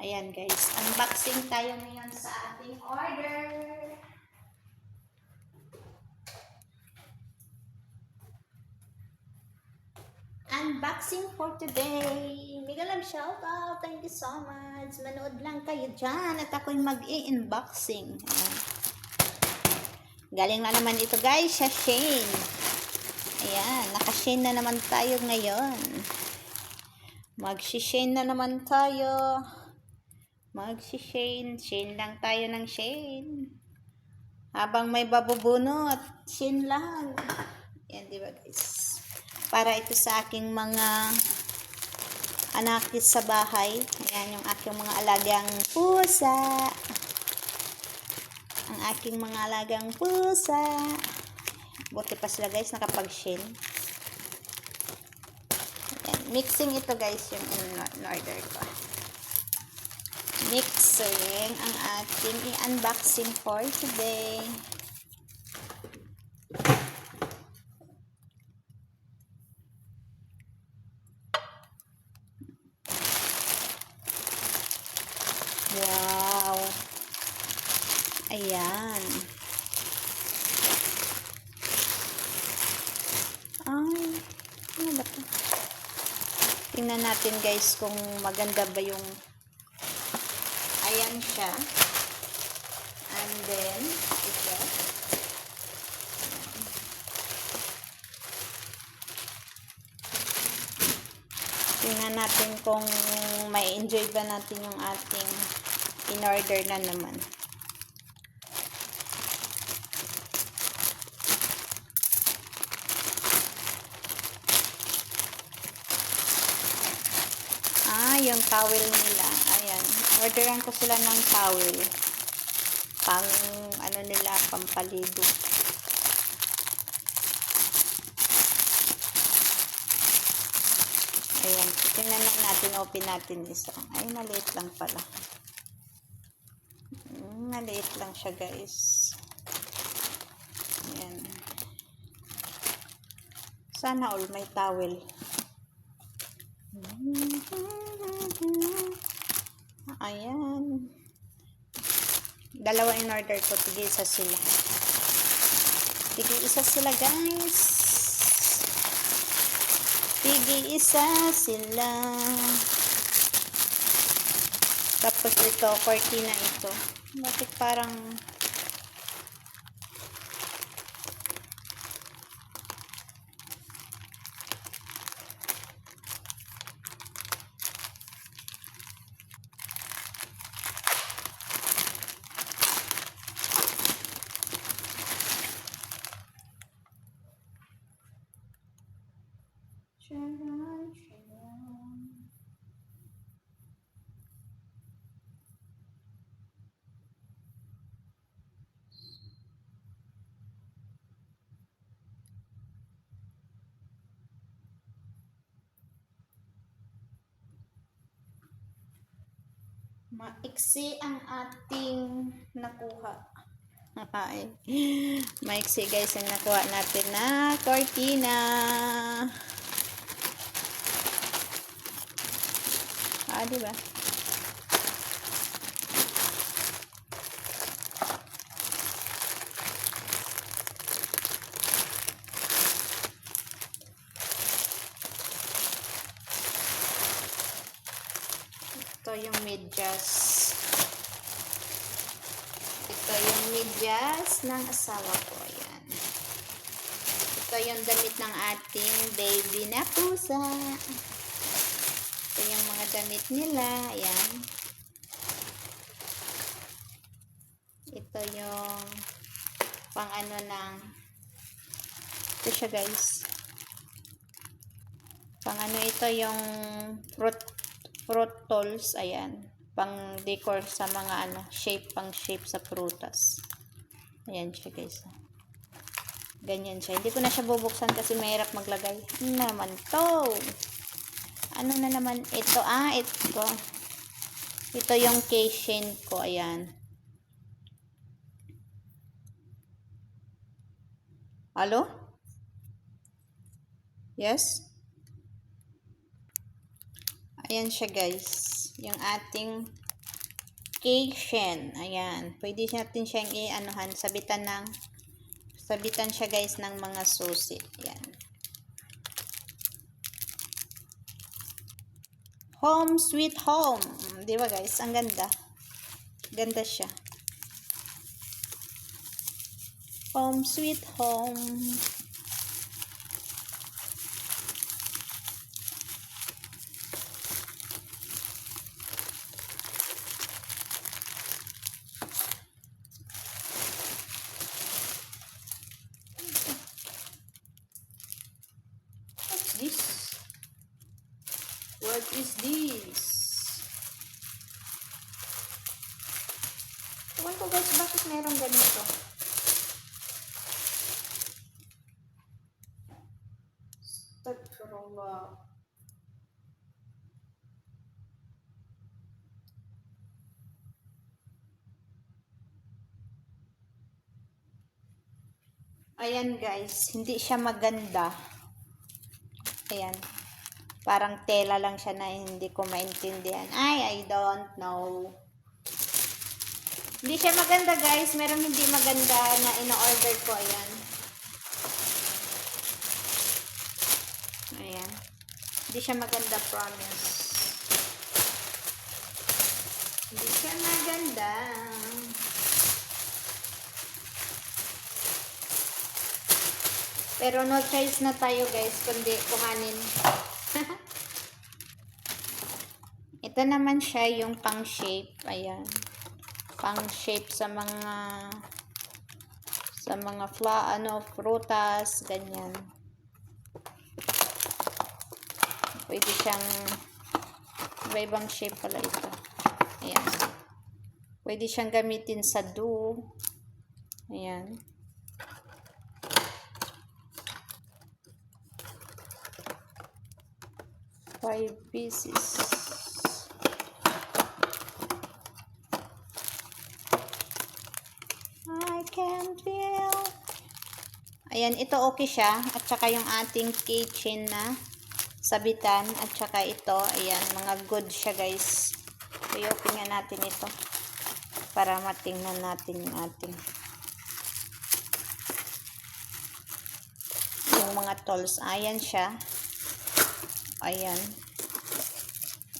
Ayan guys, unboxing tayo ngayon sa ating order. Unboxing for today. Mega love shout out. Thank you so much. Manood lang kayo dyan at ako'y mag-i-unboxing. Galing na naman ito guys sa Shein. Ayan, naka-Shein na naman tayo ngayon. Mag-Shein na naman tayo. Shein lang tayo ng Shein. Habang may babubunot, Shein lang. Yan, diba guys? Para ito sa aking mga anak sa bahay. Ayan, yung aking mga alagang pusa. Ang aking mga alagang pusa. Buti pa sila guys, nakapag-Shein. Ayan, mixing ito guys, yung in-order ko. Mixing ang ating i-unboxing for today. Wow! Ayan. Ay, ano ba ito? Tingnan natin guys kung maganda ba yung ayan siya. And then, ito. Tingnan natin kung may enjoy ba natin yung ating in-order na naman. Yung towel nila. Ayan. Orderan ko sila ng towel. Pang, ano nila, pampaligo. Ayan. Tingnan natin, open natin isa. Ay, maliit lang pala. Maliit lang siya, guys. Ayan. Sana all may towel. Ayan. Dalawa in order ko. Tig-isa sila. Tig-isa sila guys. Tig-isa sila. Tapos ito, cortina ito. Bakit parang maiksi ang ating nakuha. Ay, maiksi guys ang nakuha natin na cortina. Diba? Ito yung medyas. Ito yung medyas ng asawa ko. Ayan. Ito yung damit ng ating baby na pusa. Ito yung mga damit nila. Ayan. Ito yung pang ano ng ito siya guys. Pang ano ito yung fruit tolls. Ayan. Pang decor sa mga ano, pang shape sa prutas. Ayan siya guys. Ganyan siya. Hindi ko na siya bubuksan kasi mahirap maglagay. Ano naman to? Ano na naman ito? Ito. Ito yung keychain ko. Ayan. Hello? Yes? Ayan siya guys. Yung ating keychain. Ayan. Pwede natin siyang i-anuhan. Sabitan siya guys ng mga susi. Ayan. Home sweet home. Di ba guys? Ang ganda. Ganda siya. Home sweet home. What's this? What is this? Ewan ko guys, bakit meron ganito? Astagfirullah. Ayan guys, hindi siya maganda. Ayan. Parang tela lang siya na hindi ko maintindihan. I don't know. Hindi siya maganda guys. Meron hindi maganda na ino-order ko. Ayan. Ayan. Hindi siya maganda, promise. Hindi siya maganda. Pero no choice na tayo guys, kundi kuhanin. Ito naman siya yung pang shape. Ayan. Pang shape sa mga prutas, ganyan. Pwede siyang iba-ibang shape pala ito. Ayan. Pwede siyang gamitin sa dough. Ayan. Five pieces. I can feel. Ayan, ito okay siya. At saka yung ating keychain na sabitan. At saka ito, ayan, mga good siya guys. So, i-open nga natin ito. Para matingnan natin yung ating yung mga tools. Ayan siya. Ayan.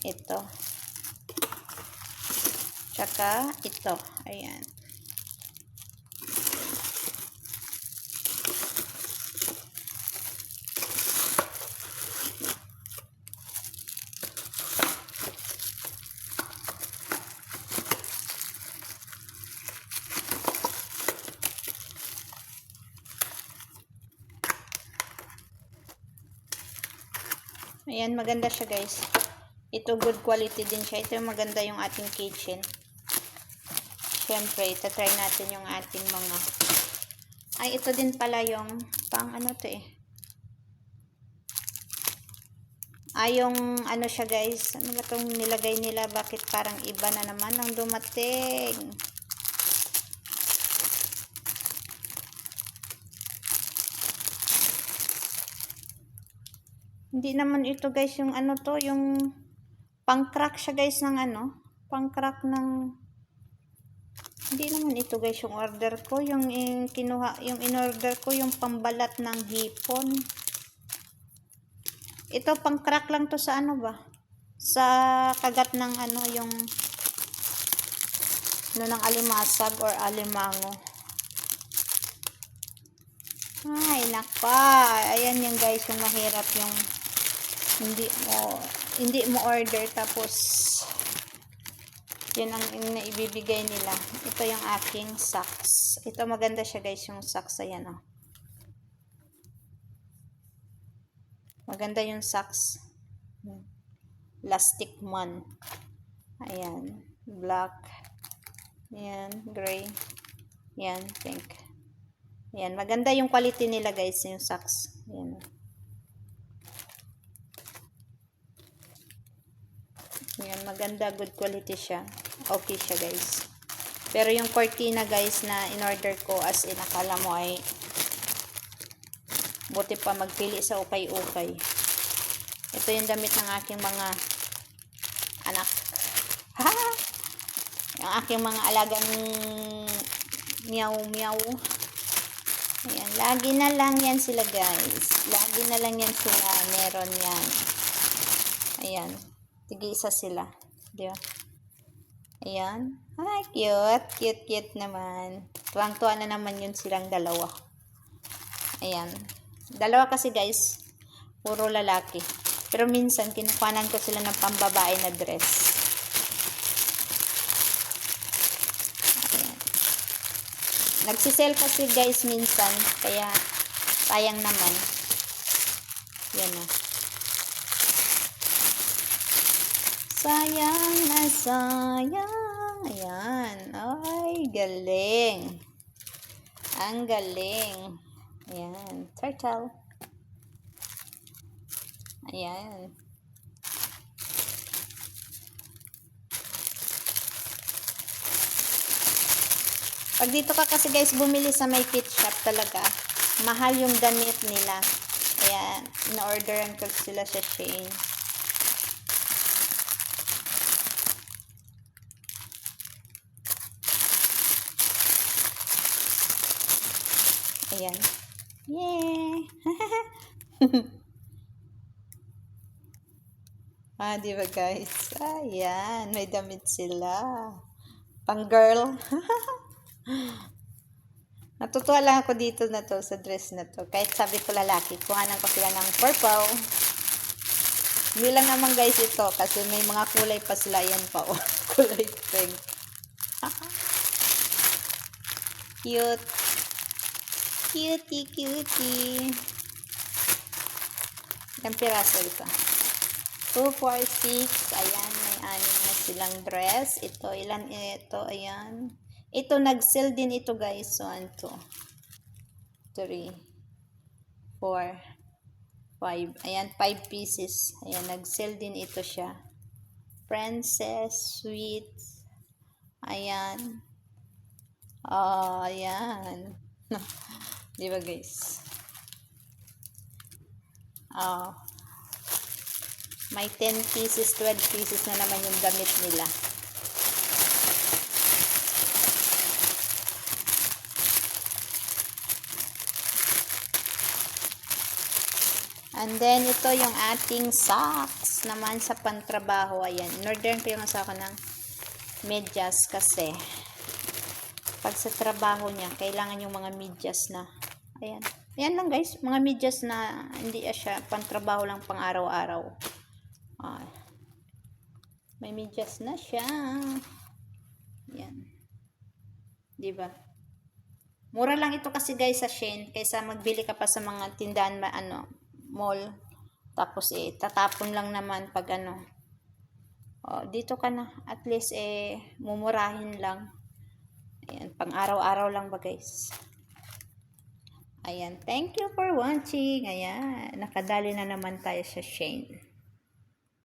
Ito. Tsaka ito. Ayan. Ayan, maganda siya guys. Ito good quality din siya. Ito yung maganda yung ating kitchen. Siyempre, itatry natin yung ating mga... Ay, ito din pala yung pang ano to eh. Ay, yung ano siya guys. Ano ba itong nilagay nila? Bakit parang iba na naman ang dumating? Hindi naman ito guys yung ano to, yung pang-crack siya guys ng ano, pang-crack ng, hindi naman ito guys yung order ko, yung kinuha, yung in-order ko yung pambalat ng hipon. Ito pang-crack lang to sa ano ba? Sa kagat ng ano, yung ano ng alimasag or alimango. Ay, naka. Ayan yung guys, yung mahirap yung hindi mo order tapos yun ang ibibigay nila. Ito yung aking socks. Ito maganda siya guys, yung socks. Ayan oh. Maganda yung socks. Plastic man. Ayan. Black. Ayan. Gray. Ayan. Pink. Ayan. Maganda yung quality nila guys, yung socks. Ayan. Ayan. Maganda. Good quality siya. Okay siya guys. Pero yung cortina guys na in-order ko, as in akala mo ay buti pa magpili sa ukay-ukay. Ito yung damit ng aking mga anak. Ha! ang aking mga alagang meow meow. Ayan, lagi na lang yan sila guys. Lagi na lang yan sila. Meron yan. Ayan. Tig-isa sila. Diba? Ayan. Ay, cute. Cute, cute naman. Tuwang-tuwa na naman yun silang dalawa. Ayan. Dalawa kasi guys. Puro lalaki. Pero minsan, kinukuhanan ko sila ng pambabae na dress. Nagsisell kasi guys minsan, kaya sayang naman. Yan na. Sayang na sayang. Ayan. Ay, galing. Ang galing. Ayan. Turtle. Ayan. Pag dito ka kasi guys bumili sa may pet shop talaga, mahal yung damit nila. Kaya in-orderan ko sila sa Shein. Ayan. Yay! Di ba guys? Ayan, may damit sila. Pang girl. Natutuwa lang ako dito na to, sa dress na to. Kahit sabi ko lalaki, kuhanan ko sila ng purple. Hindi lang naman guys ito, kasi may mga kulay pa sila. Yan pa, oh. Kulay pink. Cute. Cutie, cutie. Ilang piraso ito? 2, 4, 6. Ayan, may 6 na silang dress. Ito, ilan ito? Ayan. Ito, nag-sell din ito guys. 1, 2, 3, 4, 5. Ayan, 5 pieces. Ayan, nag-sell din ito siya. Princess, sweet. Ayan. Oh, ayan. Di ba guys? Oh. May 10 pieces, 12 pieces na naman yung damit nila. And then, ito yung ating socks naman sa pantrabaho. Ayan. In-orderan ko yung asawa ng medyas kasi pag sa trabaho niya, kailangan yung mga medyas na. Ayan. Ayan lang guys. Mga medyas na hindi siya pantrabaho lang pang araw-araw. May medyas na siya. Ayan. Diba? Mura lang ito kasi guys sa Shein. Kaysa magbili ka pa sa mga tindahan mall, tapos tatapon lang naman pag dito ka na at least mumurahin lang. Ayan, pang araw-araw lang ba guys. Ayan, thank you for watching. Ayan, nakadali na naman tayo sa Shein.